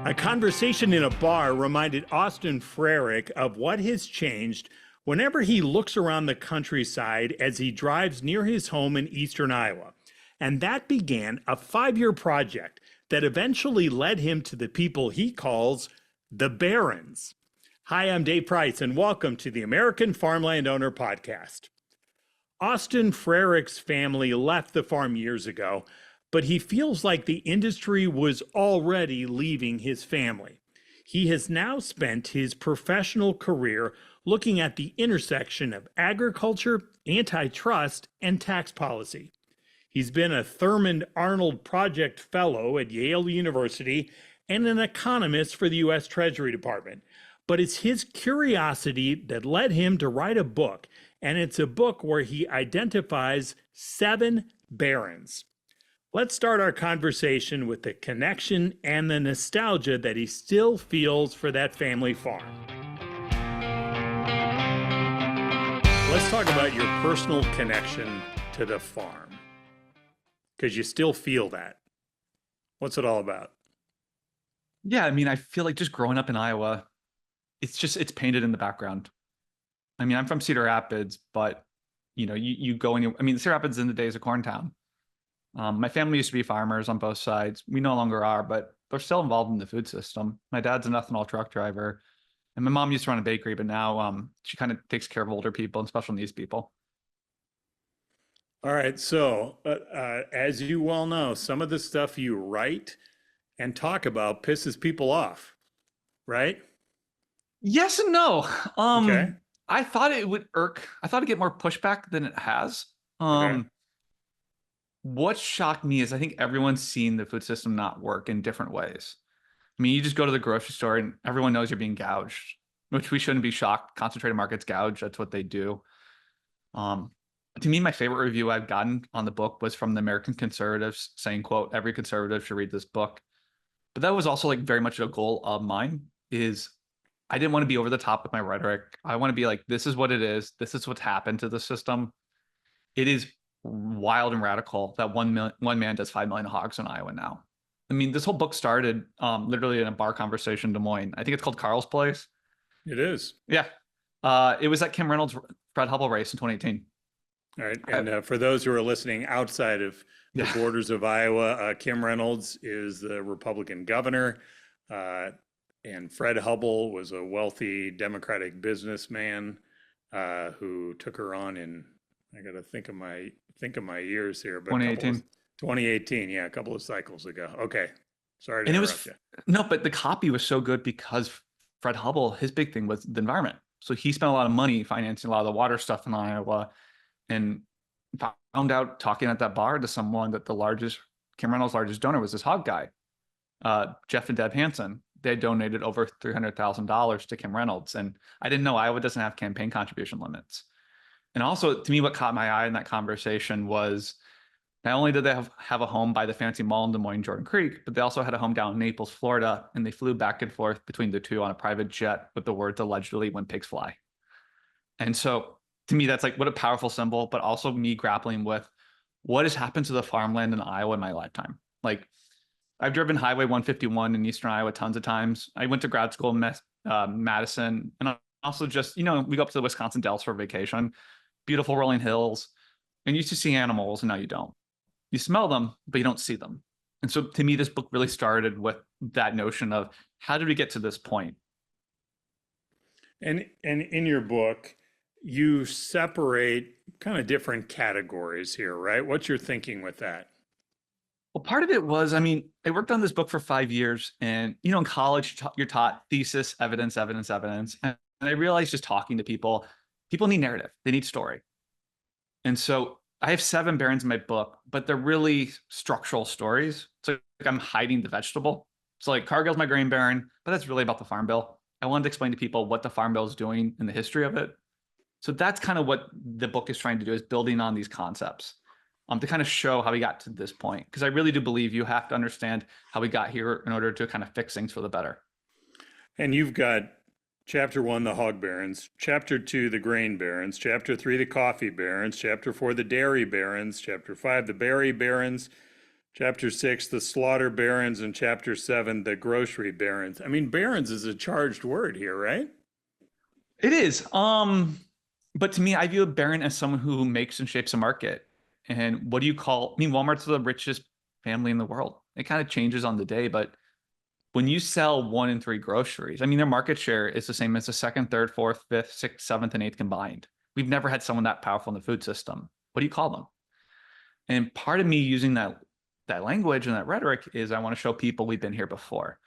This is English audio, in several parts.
A conversation in a bar reminded Austin Frerick of what has changed whenever he looks around the countryside as he drives near his home in eastern Iowa. And that began a 5-year project that eventually led him to the people he calls the Barons. Hi, I'm Dave Price, and welcome to the American Farmland Owner Podcast. Austin Frerick's family left the farm years ago, but he feels like the industry was already leaving his family. He has now spent his professional career looking at the intersection of agriculture, antitrust, and tax policy. He's been a Thurmond Arnold Project Fellow at Yale University and an economist for the U.S. Treasury Department. But it's his curiosity that led him to write a book, and it's a book where he identifies 7 barons. Let's start our conversation with the connection and the nostalgia that he still feels for that family farm. Let's talk about your personal connection to the farm, because you still feel that. What's it all about? Yeah, I mean, I feel like just growing up in Iowa, it's painted in the background. I mean, I'm from Cedar Rapids, but you go and Cedar Rapids in the days of Corn Town. My family used to be farmers on both sides. We no longer are, but they're still involved in the food system. My dad's an ethanol truck driver, and my mom used to run a bakery, but now she kind of takes care of older people and special needs people. All right, so as you well know, some of the stuff you write and talk about pisses people off, right? Yes and no. Okay. I thought it would irk. I thought it'd get more pushback than it has. Okay. What shocked me is I think everyone's seen the food system not work in different ways. I mean, you just go to the grocery store and everyone knows you're being gouged, which we shouldn't be shocked. Concentrated markets gouge. That's what they do. To me, my favorite review I've gotten on the book was from the American Conservatives saying, quote, every conservative should read this book. But that was also like very much a goal of mine is I didn't want to be over the top with my rhetoric. I want to be like, this is what it is. This is what's happened to the system. It is wild and radical that one man does 5 million hogs in Iowa now. I mean, this whole book started literally in a bar conversation in Des Moines. I think it's called Carl's Place. It is. Yeah. It was at Kim Reynolds' Fred Hubble race in 2018. All right. And for those who are listening outside of the borders of Iowa, Kim Reynolds is the Republican governor. And Fred Hubble was a wealthy Democratic businessman who took her on in, I got to think of my years here, but 2018. 2018, yeah, a couple of cycles ago. Okay, sorry to And interrupt you. No, but the copy was so good because Fred Hubble, his big thing was the environment. So he spent a lot of money financing a lot of the water stuff in Iowa, and found out talking at that bar to someone that Kim Reynolds' largest donor was this hog guy, Jeff and Deb Hansen. They donated over $300,000 to Kim Reynolds. And I didn't know Iowa doesn't have campaign contribution limits. And also, to me, what caught my eye in that conversation was not only did they have a home by the fancy mall in Des Moines, Jordan Creek, but they also had a home down in Naples, Florida, and they flew back and forth between the two on a private jet with the words allegedly when pigs fly. And so to me, that's like what a powerful symbol, but also me grappling with what has happened to the farmland in Iowa in my lifetime. Like, I've driven Highway 151 in Eastern Iowa tons of times. I went to grad school in Madison, and also just, we go up to the Wisconsin Dells for vacation, beautiful rolling hills, and you used to see animals, and now you don't. You smell them, but you don't see them. And so to me, this book really started with that notion of how did we get to this point? And in your book, you separate kind of different categories here, right? What's your thinking with that? Well, part of it was, I worked on this book for 5 years, and, in college, you're taught thesis, evidence, evidence, evidence. And I realized just talking to people need narrative. They need story. And so I have 7 barons in my book, but they're really structural stories. So like I'm hiding the vegetable. So like Cargill's my grain baron, but that's really about the Farm Bill. I wanted to explain to people what the Farm Bill is doing in the history of it. So that's kind of what the book is trying to do, is building on these concepts to kind of show how we got to this point. Because I really do believe you have to understand how we got here in order to kind of fix things for the better. And you've got Chapter 1, the hog barons. Chapter 2, the grain barons. Chapter 3, the coffee barons. Chapter 4, the dairy barons. Chapter 5, the berry barons. Chapter 6, the slaughter barons, and Chapter 7, the grocery barons. I mean, barons is a charged word here, right? It is. But to me, I view a baron as someone who makes and shapes a market. And what do you call? I mean, Walmart's the richest family in the world. It kind of changes on the day, but when you sell 1 in 3 groceries, I mean, their market share is the same as the second, third, fourth, fifth, sixth, seventh, and eighth combined. We've never had someone that powerful in the food system. What do you call them? And part of me using that language and that rhetoric is I want to show people we've been here before.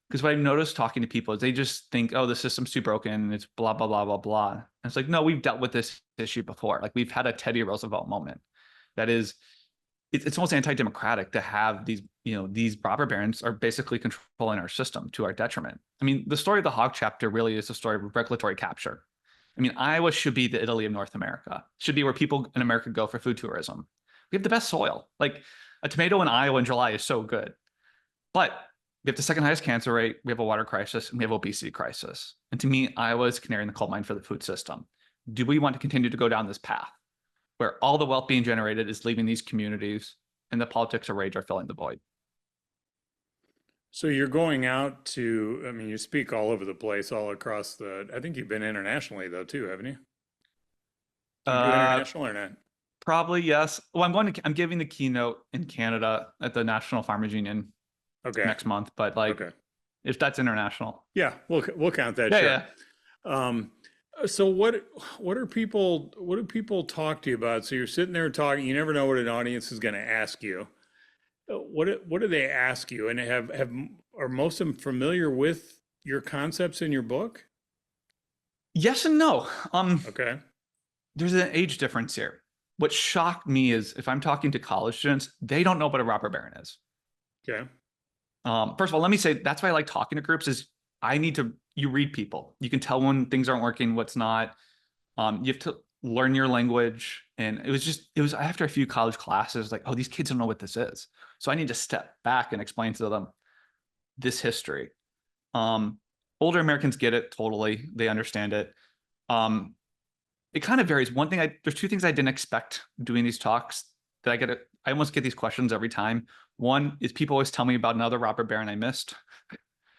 Because what I've noticed talking to people is they just think, oh, the system's too broken and it's blah, blah, blah, blah, blah. And it's like, no, we've dealt with this issue before. Like we've had a Teddy Roosevelt moment. That is, it's almost anti-democratic to have these robber barons are basically controlling our system to our detriment. I mean, the story of the hog chapter really is a story of regulatory capture. I mean, Iowa should be the Italy of North America. Should be where people in America go for food tourism. We have the best soil. Like a tomato in Iowa in July is so good. But we have the second highest cancer rate. We have a water crisis and we have obesity crisis. And to me, Iowa is canary in the coal mine for the food system. Do we want to continue to go down this path where all the wealth being generated is leaving these communities and the politics of rage are filling the void? So you're going out to, I mean, you speak all over the place, all across I think you've been internationally though too, haven't you? Do you do Uh, international or not? Probably yes. Well, I'm giving the keynote in Canada at the National Farmers Union Okay. next month, but like Okay. if that's international. Yeah, we'll count that, Yeah, sure. yeah. Um, so what do people talk to you about? So you're sitting there talking, you never know what an audience is going to ask you. What do they ask you? And are most of them familiar with your concepts in your book? Yes and no. Okay. There's an age difference here. What shocked me is if I'm talking to college students, they don't know what a robber baron is. Okay. First of all, let me say that's why I like talking to groups is you read people. You can tell when things aren't working, what's not. You have to learn your language. And it was after a few college classes, like, oh, these kids don't know what this is. So I need to step back and explain to them this history. Older Americans get it totally. They understand it. It kind of varies. There's two things I didn't expect doing these talks that I almost get these questions every time. One is people always tell me about another robber baron I missed.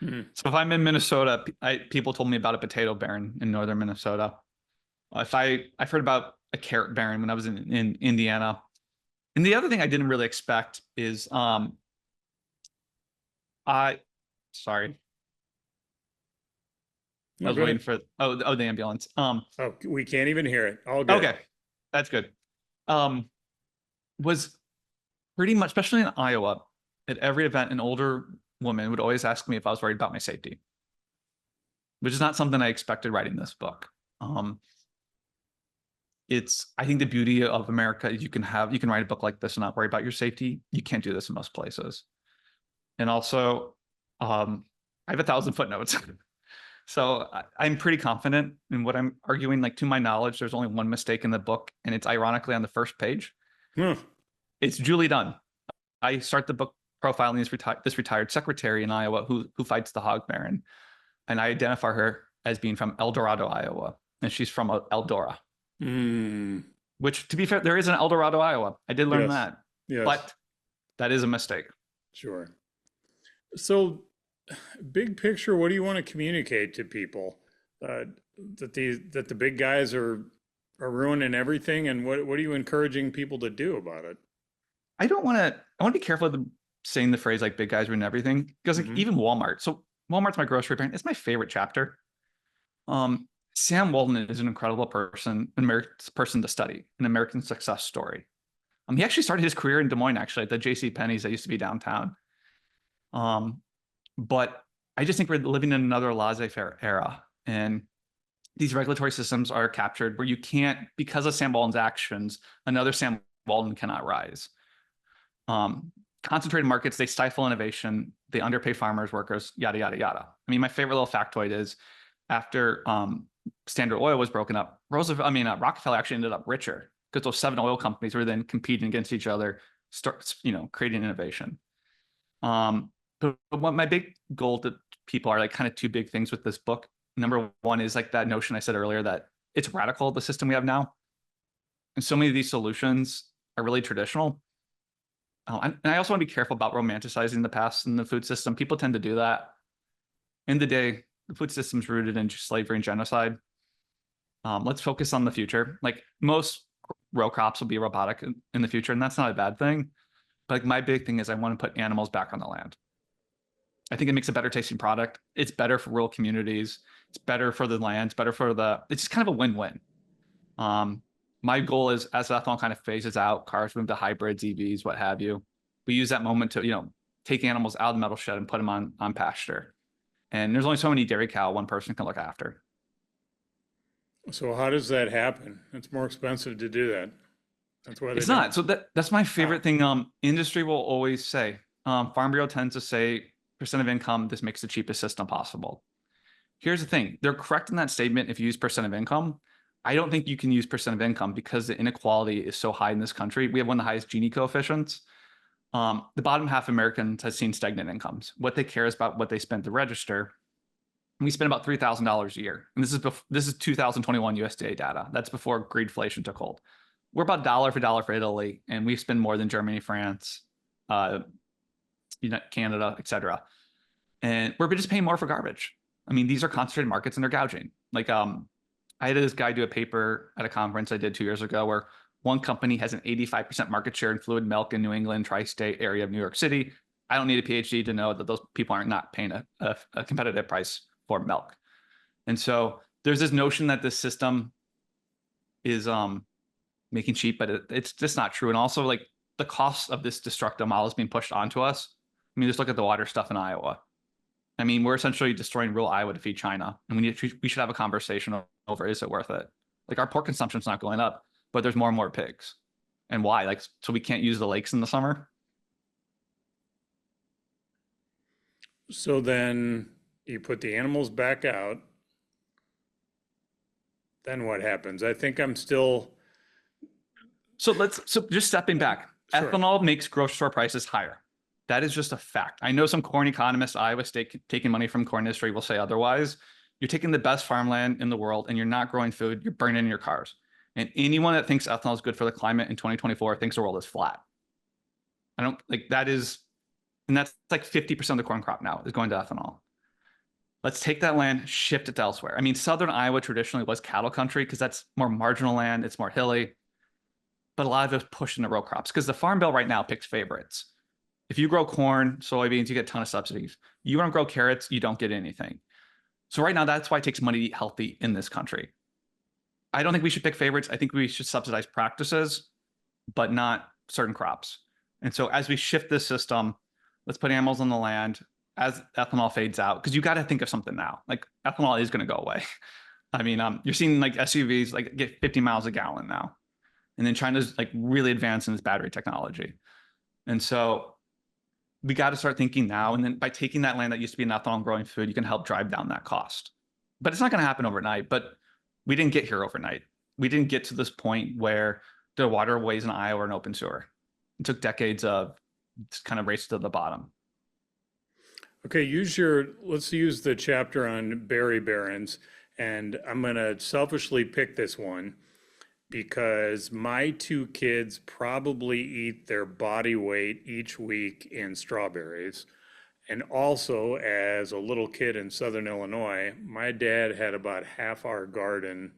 Hmm. So if I'm in Minnesota, people told me about a potato baron in northern Minnesota. I've heard about a carrot baron when I was in Indiana. And the other thing I didn't really expect is I sorry. I No, was go waiting ahead. for the ambulance. Oh, we can't even hear it. All good. Okay, that's good. Was pretty much, especially in Iowa, at every event, an older woman would always ask me if I was worried about my safety, which is not something I expected writing this book. I think the beauty of America is you can write a book like this and not worry about your safety. You can't do this in most places. And also, I have 1,000 footnotes. So I'm pretty confident in what I'm arguing. Like to my knowledge, there's only one mistake in the book, and it's ironically on the first page. Huh. It's Julie Dunn. I start the book profiling this retired secretary in Iowa who fights the hog baron, and I identify her as being from El Dorado, Iowa, and she's from Eldora. Mm. Which, to be fair, there is an El Dorado, Iowa. I did learn Yes. that, Yes. but that is a mistake. Sure. So, big picture, what do you want to communicate to people? Uh, that the big guys are ruining everything, and what are you encouraging people to do about it? I want to be careful of saying the phrase like big guys ruin everything because like Hmm. even Walmart. So Walmart's my grocery brand. It's my favorite chapter. Sam Walton is an incredible person, an American person to study, an American success story. He actually started his career in Des Moines, actually, at the J.C. Penney's that used to be downtown. But I just think we're living in another laissez-faire era, and these regulatory systems are captured where you can't, because of Sam Walton's actions, another Sam Walton cannot rise. Concentrated markets, they stifle innovation, they underpay farmers, workers, yada, yada, yada. I mean, my favorite little factoid is after Standard Oil was broken up, Rockefeller actually ended up richer because those 7 oil companies were then competing against each other, creating innovation. But what my big goal to people are like kind of two big things with this book. Number one is like that notion I said earlier that it's radical, the system we have now. And so many of these solutions are really traditional. And I also want to be careful about romanticizing the past in the food system. People tend to do that. In the day, the food system's rooted in slavery and genocide. Let's focus on the future. Like most row crops will be robotic in the future, and that's not a bad thing. But like my big thing is I want to put animals back on the land. I think it makes a better tasting product. It's better for rural communities. It's better for the land. It's better for it's just kind of a win-win. Um, my goal is as ethanol kind of phases out, cars move to hybrids, EVs, what have you. We use that moment to, take animals out of the metal shed and put them on pasture. And there's only so many dairy cow one person can look after. So how does that happen? It's more expensive to do that. That's why they It's don't. not. So that's my favorite thing. Industry will always say, Farm Bureau tends to say percent of income, this makes the cheapest system possible. Here's the thing. They're correct in that statement if you use percent of income. I don't think you can use percent of income because the inequality is so high in this country. We have one of the highest Gini coefficients. The bottom half of Americans has seen stagnant incomes. What they care is about what they spend to register. We spend about $3,000 a year. And this is 2021 USDA data. That's before greedflation took hold. We're about dollar for Italy, and we spend more than Germany, France, Canada, et cetera. And we're just paying more for garbage. I mean, these are concentrated markets and they're gouging. Like, I had this guy do a paper at a conference I did 2 years ago where one company has an 85% market share in fluid milk in New England, tri-state area of New York City. I don't need a PhD to know that those people are not paying a competitive price for milk. And so there's this notion that this system is making cheap, but it's just not true. And also, like, the cost of this destructive model is being pushed onto us. I mean, just look at the water stuff in Iowa. I mean, we're essentially destroying rural Iowa to feed China, and we should have a conversation over, is it worth it? Like, our pork consumption's not going up, but there's more and more pigs. And why? Like, so we can't use the lakes in the summer? So then you put the animals back out. Then what happens? I think I'm still. So just stepping back, Sure. ethanol makes grocery store prices higher. That is just a fact. I know some corn economists, Iowa State taking money from corn industry will say otherwise. You're taking the best farmland in the world and you're not growing food, you're burning your cars. And anyone that thinks ethanol is good for the climate in 2024 thinks the world is flat. I don't like that is, and that's like 50% of the corn crop now is going to ethanol. Let's take that land, shift it to elsewhere. I mean, southern Iowa traditionally was cattle country because that's more marginal land, it's more hilly, but a lot of it was pushed into row crops because the Farm Bill right now picks favorites. If you grow corn, soybeans, you get a ton of subsidies. You don't grow carrots, you don't get anything. So right now, that's why it takes money to eat healthy in this country. I don't think we should pick favorites. I think we should subsidize practices, but not certain crops. And so as we shift this system, let's put animals on the land as ethanol fades out, because you got to think of something now. Like, ethanol is going to go away. I mean, you're seeing like SUVs like get 50 miles a gallon now. And then China's like really advancing this battery technology. And so we got to start thinking now. And then by taking that land that used to be an ethanol growing food, you can help drive down that cost. But it's not going to happen overnight. But we didn't get here overnight. We didn't get to this point where the waterways in Iowa are an open sewer. It took decades of kind of race to the bottom. Okay, let's use the chapter on berry barons, and I'm gonna selfishly pick this one because my two kids probably eat their body weight each week in strawberries. And also, as a little kid in Southern Illinois, my dad had about half our garden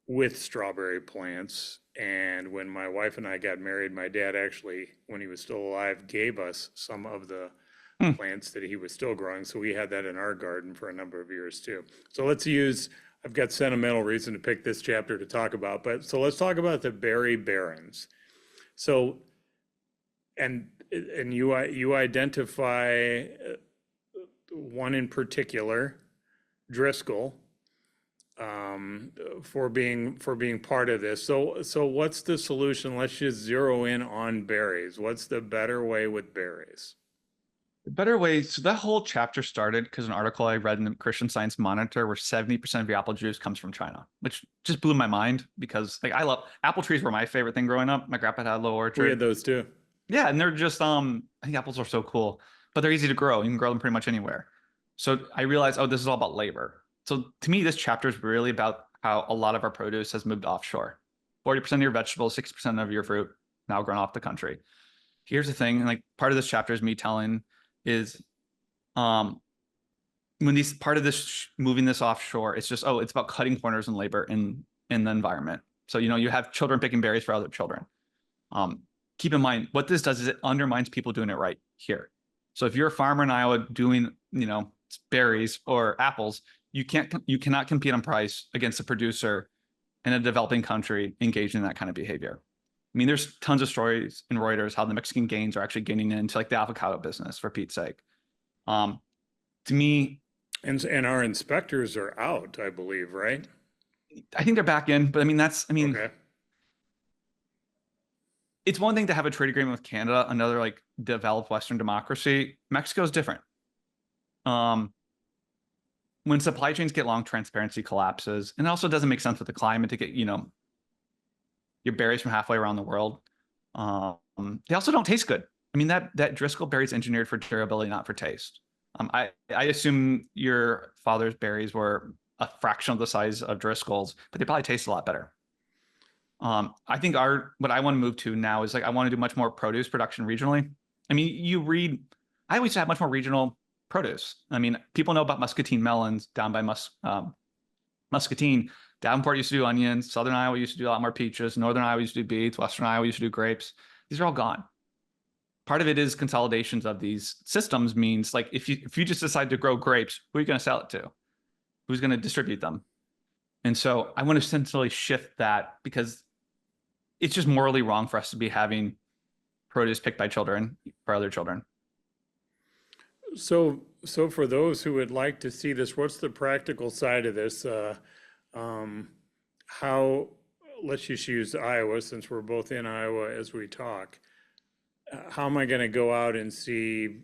with strawberry plants. And when my wife and I got married, my dad actually, when he was still alive, gave us some of the Hmm. plants that he was still growing. So we had that in our garden for a number of years too. So I've got sentimental reason to pick this chapter to talk about, but so let's talk about the berry barons. So, and you identify one in particular, Driscoll, for being part of this. So what's the solution? Let's just zero in on berries. What's the better way with berries? The better way, so that whole chapter started because an article I read in the Christian Science Monitor where 70% of your apple juice comes from China, which just blew my mind because like I love apple trees were my favorite thing growing up. My grandpa had a little We orchard. had those too. Yeah, and they're just I think apples are so cool, but they're easy to grow. You can grow them pretty much anywhere. So I realized, oh, this is all about labor. So to me, this chapter is really about how a lot of our produce has moved offshore. 40% of your vegetables, 60% of your fruit now grown off the country. here's the thing, and like part of this chapter is me telling is when these part of this moving this offshore, it's just, oh, it's about cutting corners in labor in the environment. So, you have children picking berries for other children. Keep in mind what this does is it undermines people doing it right here. So if you're a farmer in Iowa doing, berries or apples, you cannot compete on price against a producer in a developing country engaged in that kind of behavior. I mean, there's tons of stories in Reuters how the Mexican gains are actually getting into like the avocado business, for Pete's sake. To me, And our inspectors are out, I believe, right? I think they're back in, but I mean, Okay. it's one thing to have a trade agreement with Canada, another like developed Western democracy. Mexico is different. When supply chains get long, transparency collapses, and it also doesn't make sense with the climate to get your berries from halfway around the world. They also don't taste good. I mean, that Driscoll berry is engineered for durability, not for taste. I assume your father's berries were a fraction of the size of Driscoll's, but they probably taste a lot better. I think what I want to move to now is like I want to do much more produce production regionally. I mean, I always have much more regional produce. I mean, people know about Muscatine melons down by Muscatine. Davenport used to do onions. Southern Iowa used to do a lot more peaches. Northern Iowa used to do beets. Western Iowa used to do grapes. These are all gone. Part of it is consolidations of these systems means like if you just decide to grow grapes, who are you going to sell it to? Who's going to distribute them? And so I want to essentially shift that because it's just morally wrong for us to be having produce picked by children for other children. So for those who would like to see this, what's the practical side of this? How, let's just use Iowa since we're both in Iowa as we talk. How am I going to go out and see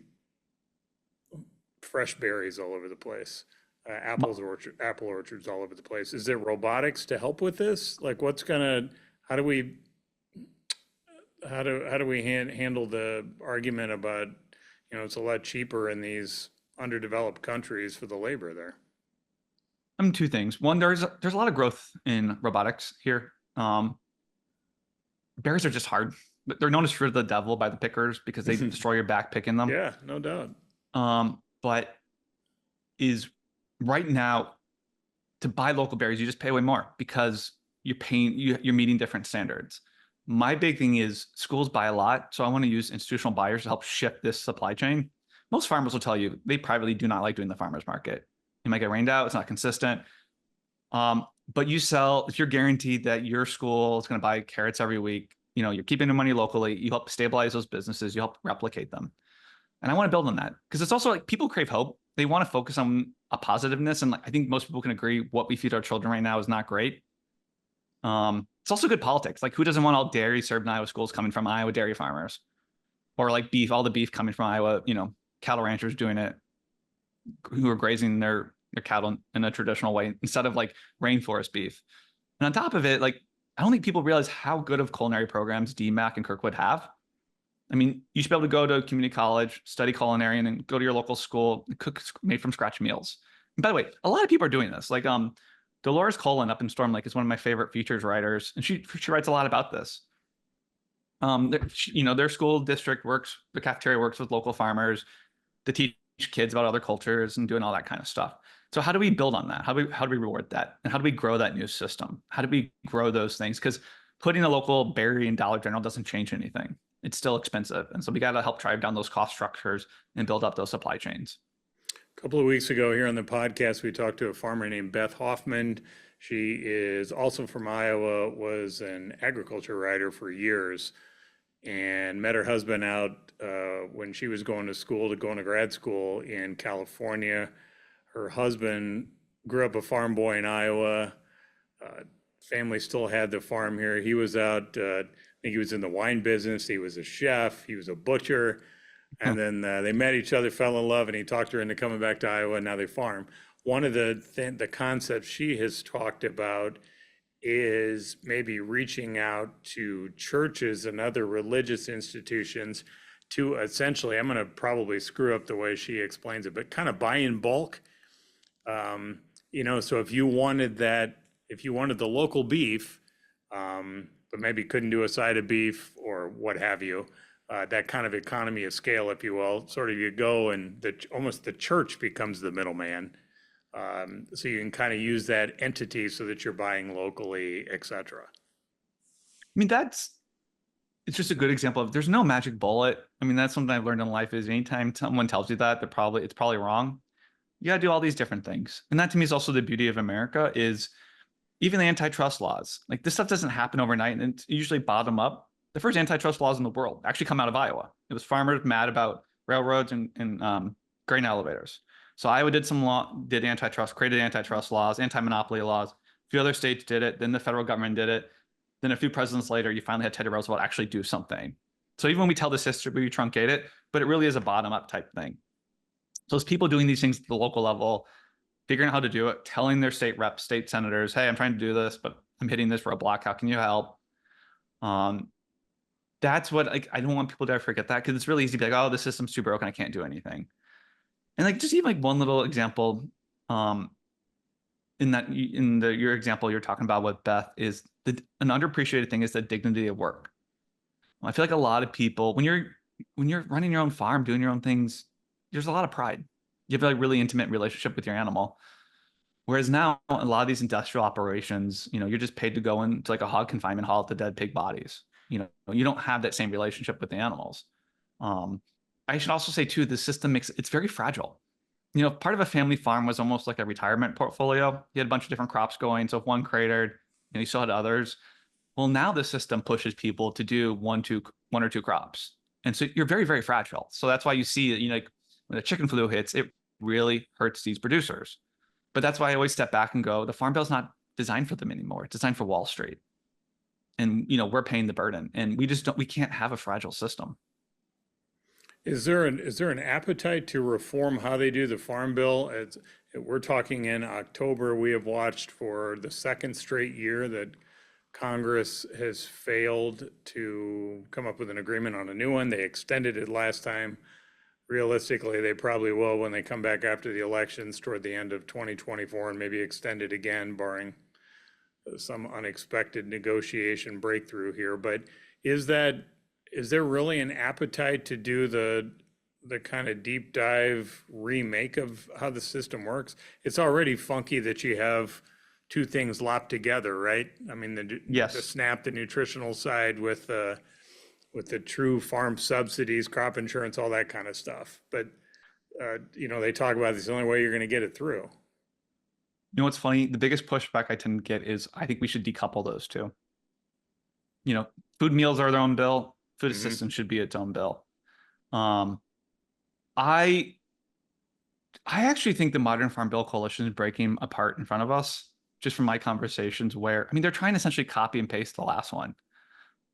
fresh berries all over the place? Apple orchards all over the place. Is there robotics to help with this? Like how do we handle the argument about, it's a lot cheaper in these underdeveloped countries for the labor there? Two things. One, there's a lot of growth in robotics here. Berries are just hard. They're known as fruit of the devil by the pickers because they destroy your back picking them. Yeah, no doubt. But is right now to buy local berries, you just pay way more because you're meeting different standards. My big thing is schools buy a lot, so I want to use institutional buyers to help shift this supply chain. Most farmers will tell you they privately do not like doing the farmers market. It might get rained out, it's not consistent. But if you're guaranteed that your school is going to buy carrots every week, you're keeping the money locally, you help stabilize those businesses, you help replicate them. And I want to build on that because it's also like people crave hope. They want to focus on a positiveness. And like, I think most people can agree what we feed our children right now is not great. It's also good politics. Like who doesn't want all dairy served in Iowa schools coming from Iowa dairy farmers or like beef, all the beef coming from Iowa, cattle ranchers doing it who are grazing their cattle in a traditional way instead of like rainforest beef. And on top of it, like, I don't think people realize how good of culinary programs DMAC and Kirkwood have. I mean, you should be able to go to a community college, study culinary, and then go to your local school and cook made from scratch meals. And by the way, a lot of people are doing this. Like Dolores Colin up in Storm Lake is one of my favorite features writers, and she writes a lot about this. Their school district the cafeteria works with local farmers to teach kids about other cultures and doing all that kind of stuff. So how do we build on that? How do we reward that? And how do we grow that new system? How do we grow those things? Because putting a local berry in Dollar General doesn't change anything. It's still expensive. And so we got to help drive down those cost structures and build up those supply chains. A couple of weeks ago here on the podcast, we talked to a farmer named Beth Hoffman. She is also from Iowa, was an agriculture writer for years, and met her husband out when she was going to grad school in California. Her husband grew up a farm boy in Iowa. Family still had the farm here. He was out, I think he was in the wine business. He was a chef. He was a butcher. And then they met each other, fell in love, and he talked her into coming back to Iowa, and now they farm. One of the concepts she has talked about is maybe reaching out to churches and other religious institutions to essentially, I'm going to probably screw up the way she explains it, but kind of buy in bulk. So if you wanted the local beef, but maybe couldn't do a side of beef or what have you, that kind of economy of scale, if you will. Sort of you go and almost the church becomes the middleman. So you can kind of use that entity so that you're buying locally, et cetera. I mean, it's just a good example of there's no magic bullet. I mean, that's something I've learned in life is anytime someone tells you that, it's probably wrong. You got to do all these different things. And that to me is also the beauty of America is even the antitrust laws. Like this stuff doesn't happen overnight and it's usually bottom up. The first antitrust laws in the world actually come out of Iowa. It was farmers mad about railroads and grain elevators. So Iowa did some law, did antitrust, created antitrust laws, anti-monopoly laws. A few other states did it. Then the federal government did it. Then a few presidents later, you finally had Teddy Roosevelt actually do something. So even when we tell this history, we truncate it, but it really is a bottom-up type thing. So it's people doing these things at the local level, figuring out how to do it, telling their state reps, state senators, hey, I'm trying to do this, but I'm hitting this for a block. How can you help? That's what I don't want people to ever forget that because it's really easy to be like, oh, the system's too broken. I can't do anything. And like just even like one little example your example you're talking about with Beth is an underappreciated thing is the dignity of work. I feel like a lot of people when you're running your own farm, doing your own things, there's a lot of pride. You have a really intimate relationship with your animal. Whereas now, a lot of these industrial operations, you're just paid to go into like a hog confinement hall at the dead pig bodies. You don't have that same relationship with the animals. I should also say too, the system it's very fragile. Part of a family farm was almost like a retirement portfolio. You had a bunch of different crops going. So if one cratered, you still had others. Well, now the system pushes people to do one or two crops. And so you're very, very fragile. So that's why you see, like when the chicken flu hits, it really hurts these producers. But that's why I always step back and go, the Farm Bill's not designed for them anymore. It's designed for Wall Street. And, we're paying the burden. And we can't have a fragile system. Is there an appetite to reform how they do the Farm Bill? We're talking in October. We have watched for the second straight year that Congress has failed to come up with an agreement on a new one. They extended it last time. Realistically, they probably will when they come back after the elections toward the end of 2024 and maybe extend it again, barring some unexpected negotiation breakthrough here. But is there really an appetite to do the kind of deep dive remake of how the system works? It's already funky that you have two things lopped together, right? I mean, the SNAP, the nutritional side with the true farm subsidies, crop insurance, all that kind of stuff. But, they talk about this, the only way you're going to get it through. What's funny? The biggest pushback I tend to get is I think we should decouple those two. Food meals are their own bill. Food assistance should be its own bill. I actually think the Modern Farm Bill Coalition is breaking apart in front of us, just from my conversations where, they're trying to essentially copy and paste the last one.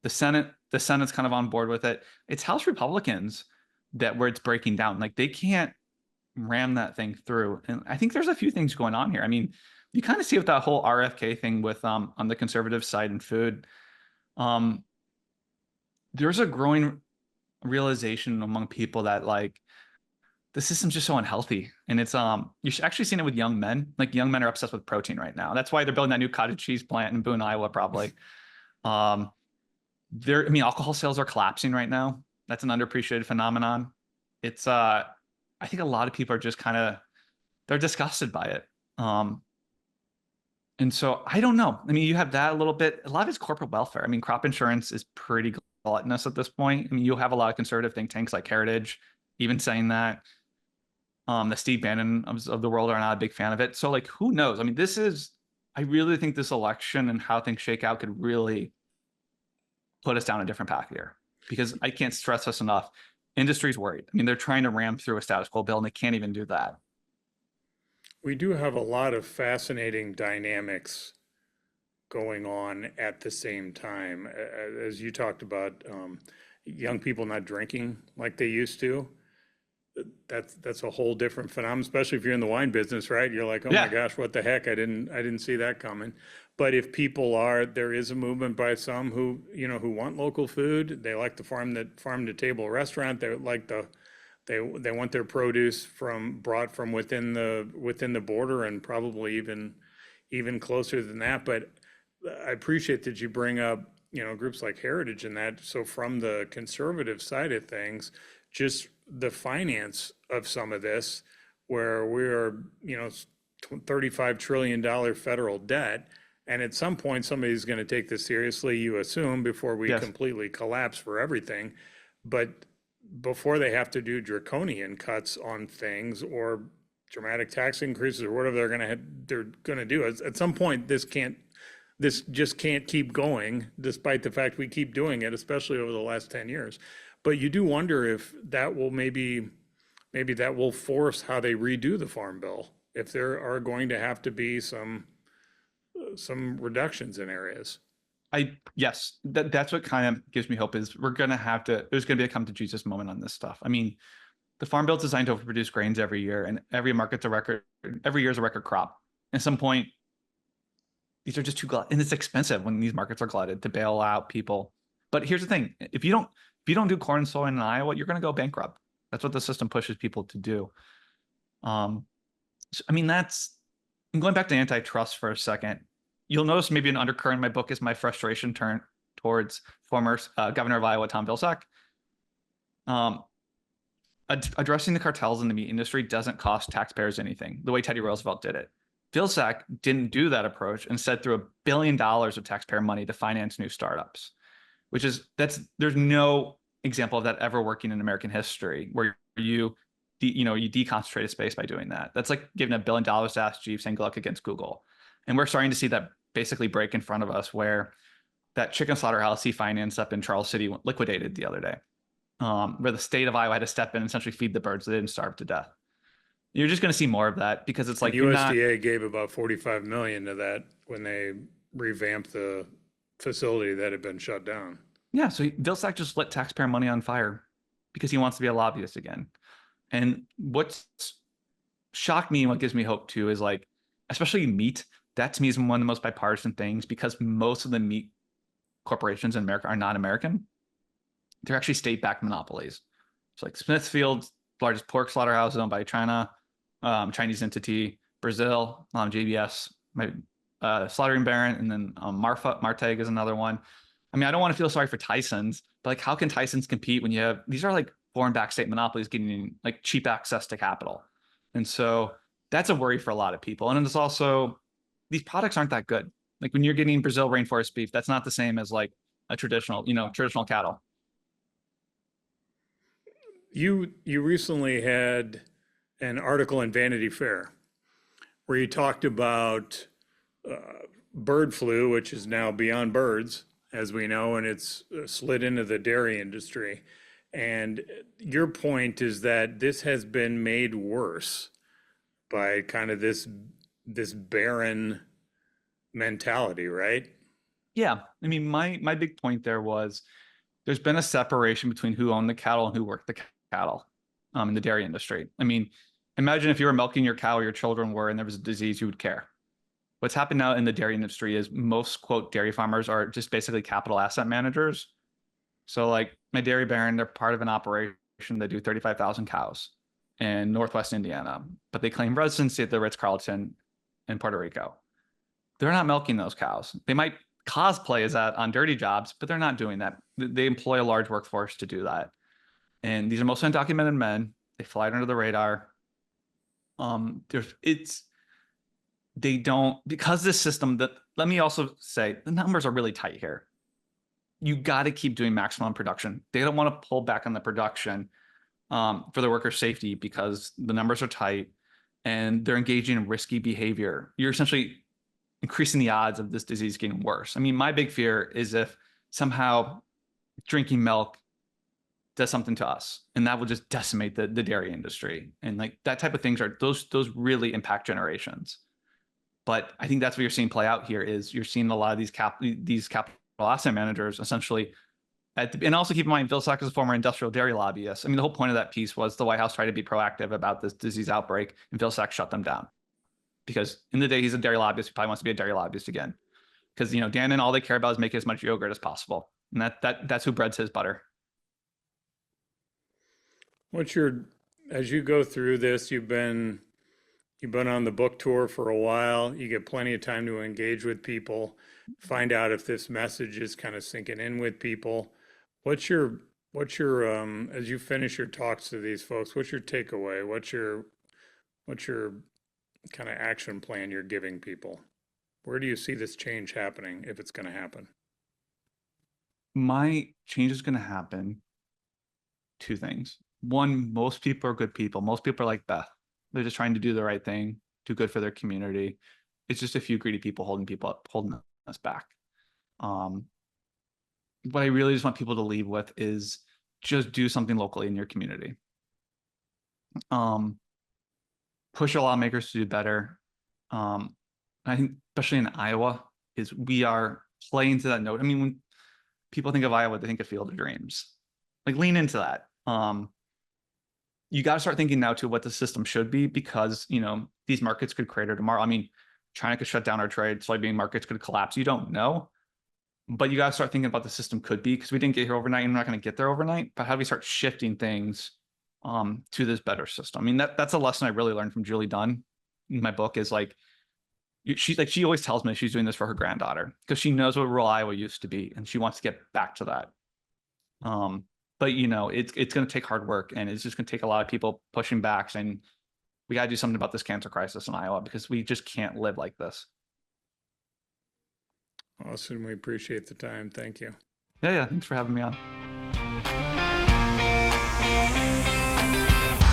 The Senate's kind of on board with it. It's House Republicans where it's breaking down. Like they can't ram that thing through. And I think there's a few things going on here. You kind of see with that whole RFK thing with on the conservative side in food. There's a growing realization among people that like the system's just so unhealthy. And it's you're actually seeing it with young men. Like young men are obsessed with protein right now. That's why they're building that new cottage cheese plant in Boone, Iowa, probably. Alcohol sales are collapsing right now. That's an underappreciated phenomenon. It's I think a lot of people are just they're disgusted by it. And so I don't know. You have that a little bit. A lot of it's corporate welfare. Crop insurance is pretty gluttonous at this point. You'll have a lot of conservative think tanks like Heritage even saying that. The Steve Bannon of the world are not a big fan of it. So like, who knows? I really think this election and how things shake out could really put us down a different path here, because I can't stress this enough. Industry's worried. They're trying to ram through a status quo bill and they can't even do that. We do have a lot of fascinating dynamics going on at the same time. As you talked about, young people not drinking like they used to. That's a whole different phenomenon, especially if you're in the wine business, right? You're like, oh my gosh, what the heck? I didn't see that coming. But if people there is a movement by some who want local food. They like the farm to table restaurant. They like they want their produce brought from within the border, and probably even closer than that. But I appreciate that you bring up groups like Heritage and that. So from the conservative side of things, just the finance of some of this, where we're, $35 trillion federal debt. And at some point, somebody's going to take this seriously, you assume, before we Yes. completely collapse for everything. But before they have to do draconian cuts on things or dramatic tax increases or whatever they're going to do, at some point, this just can't keep going, despite the fact we keep doing it, especially over the last 10 years. But you do wonder if that will maybe that will force how they redo the Farm Bill, if there are going to have to be some reductions in areas. Yes, that's what kind of gives me hope is there's going to be a come to Jesus moment on this stuff. I mean, the Farm Bill is designed to overproduce grains every year, and every year is a record crop. At some point, these are just too glutted, and it's expensive when these markets are glutted to bail out people. But here's the thing: if you don't do corn and soy in Iowa, you're going to go bankrupt. That's what the system pushes people to do. So, I mean, I'm going back to antitrust for a second. You'll notice maybe an undercurrent in my book is my frustration turn towards former governor of Iowa, Tom Vilsack. Addressing the cartels in the meat industry doesn't cost taxpayers anything, the way Teddy Roosevelt did it. Vilsack didn't do that approach, instead threw $1 billion of taxpayer money to finance new startups, there's no example of that ever working in American history, where you deconcentrate a space by doing that. That's like giving $1 billion to Ask Jeeves saying good luck against Google. And we're starting to see that basically break in front of us, where that chicken slaughterhouse he financed up in Charles City liquidated the other day, where the state of Iowa had to step in and essentially feed the birds so they didn't starve to death. You're just going to see more of that, because it's like USDA gave about 45 million to that when they revamped the facility that had been shut down. Yeah, so Vilsack just lit taxpayer money on fire because he wants to be a lobbyist again. And what's shocked me and what gives me hope too is, like, especially meat, that to me is one of the most bipartisan things, because most of the meat corporations in America are not American. They're actually state-backed monopolies. So like Smithfield's largest pork slaughterhouse is owned by China, Chinese entity, Brazil, JBS, Slaughtering Baron, and then Marteg is another one. I mean, I don't want to feel sorry for Tyson's, but like, how can Tyson's compete when these are like foreign-backed state monopolies getting like cheap access to capital? And so that's a worry for a lot of people. And it's also, these products aren't that good. Like when you're getting Brazil rainforest beef, that's not the same as like a traditional cattle. You recently had an article in Vanity Fair where you talked about bird flu, which is now beyond birds, as we know, and it's slid into the dairy industry. And your point is that this has been made worse by kind of this barren mentality, right? Yeah. I mean, my big point there was there's been a separation between who owned the cattle and who worked the cattle in the dairy industry. I mean, imagine if you were milking your cow or your children were, and there was a disease, you would care. What's happened now in the dairy industry is most, quote, dairy farmers are just basically capital asset managers. So like my dairy baron, they're part of an operation that do 35,000 cows in Northwest Indiana, but they claim residency at the Ritz-Carlton in Puerto Rico. They're not milking those cows. They might cosplay as that on dirty jobs, but they're not doing that. They employ a large workforce to do that. And these are mostly undocumented men. They fly under the radar. Because this system, let me also say, the numbers are really tight here. You got to keep doing maximum production. They don't want to pull back on the production for the worker safety, because the numbers are tight and they're engaging in risky behavior. You're essentially increasing the odds of this disease getting worse. I mean, my big fear is if somehow drinking milk does something to us, and that will just decimate the dairy industry. And like that type of things those really impact generations. But I think that's what you're seeing play out here is you're seeing a lot of these capital asset managers essentially, and also keep in mind, Vilsack is a former industrial dairy lobbyist. I mean, the whole point of that piece was the White House tried to be proactive about this disease outbreak, and Vilsack shut them down. Because in the day he's a dairy lobbyist, he probably wants to be a dairy lobbyist again. Because Dan and all they care about is making as much yogurt as possible, and that's who breads his butter. As you go through this, you've been You've been on the book tour for a while. You get plenty of time to engage with people, find out if this message is kind of sinking in with people. What's your as you finish your talks to these folks, what's your takeaway? What's your kind of action plan you're giving people? Where do you see this change happening if it's going to happen? My change is going to happen. Two things. One, most people are good people. Most people are like Beth. They're just trying to do the right thing, do good for their community. It's just a few greedy people holding us back. What I really just want people to leave with is just do something locally in your community. Push your lawmakers to do better. I think especially in Iowa is we are playing to that note. I mean, when people think of Iowa, they think of Field of Dreams. Like lean into that. You got to start thinking now too what the system should be, because these markets could crater tomorrow. I mean, China could shut down our trade, soybean markets could collapse. You don't know, but you got to start thinking about the system could be, because we didn't get here overnight and we're not going to get there overnight. But how do we start shifting things to this better system? I mean, that's a lesson I really learned from Julie Dunn in my book. Is like she always tells me she's doing this for her granddaughter because she knows what rural Iowa used to be and she wants to get back to that. But it's going to take hard work, and it's just going to take a lot of people pushing back, saying we got to do something about this cancer crisis in Iowa, because we just can't live like this. Austin, we appreciate the time. Thank you. Yeah. Thanks for having me on.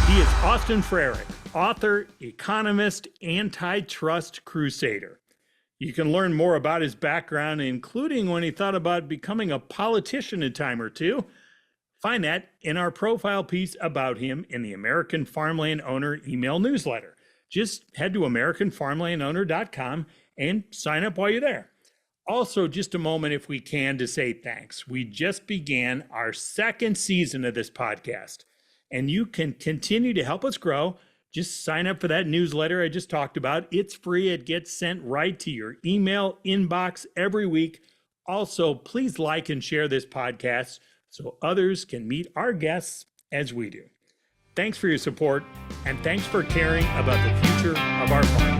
He is Austin Frerick, author, economist, antitrust crusader. You can learn more about his background, including when he thought about becoming a politician a time or two. Find that in our profile piece about him in the American Farmland Owner email newsletter. Just head to AmericanFarmlandOwner.com and sign up while you're there. Also, just a moment, if we can, to say thanks. We just began our second season of this podcast, and you can continue to help us grow. Just sign up for that newsletter I just talked about. It's free. It gets sent right to your email inbox every week. Also, please like and share this podcast so others can meet our guests as we do. Thanks for your support, and thanks for caring about the future of our farm.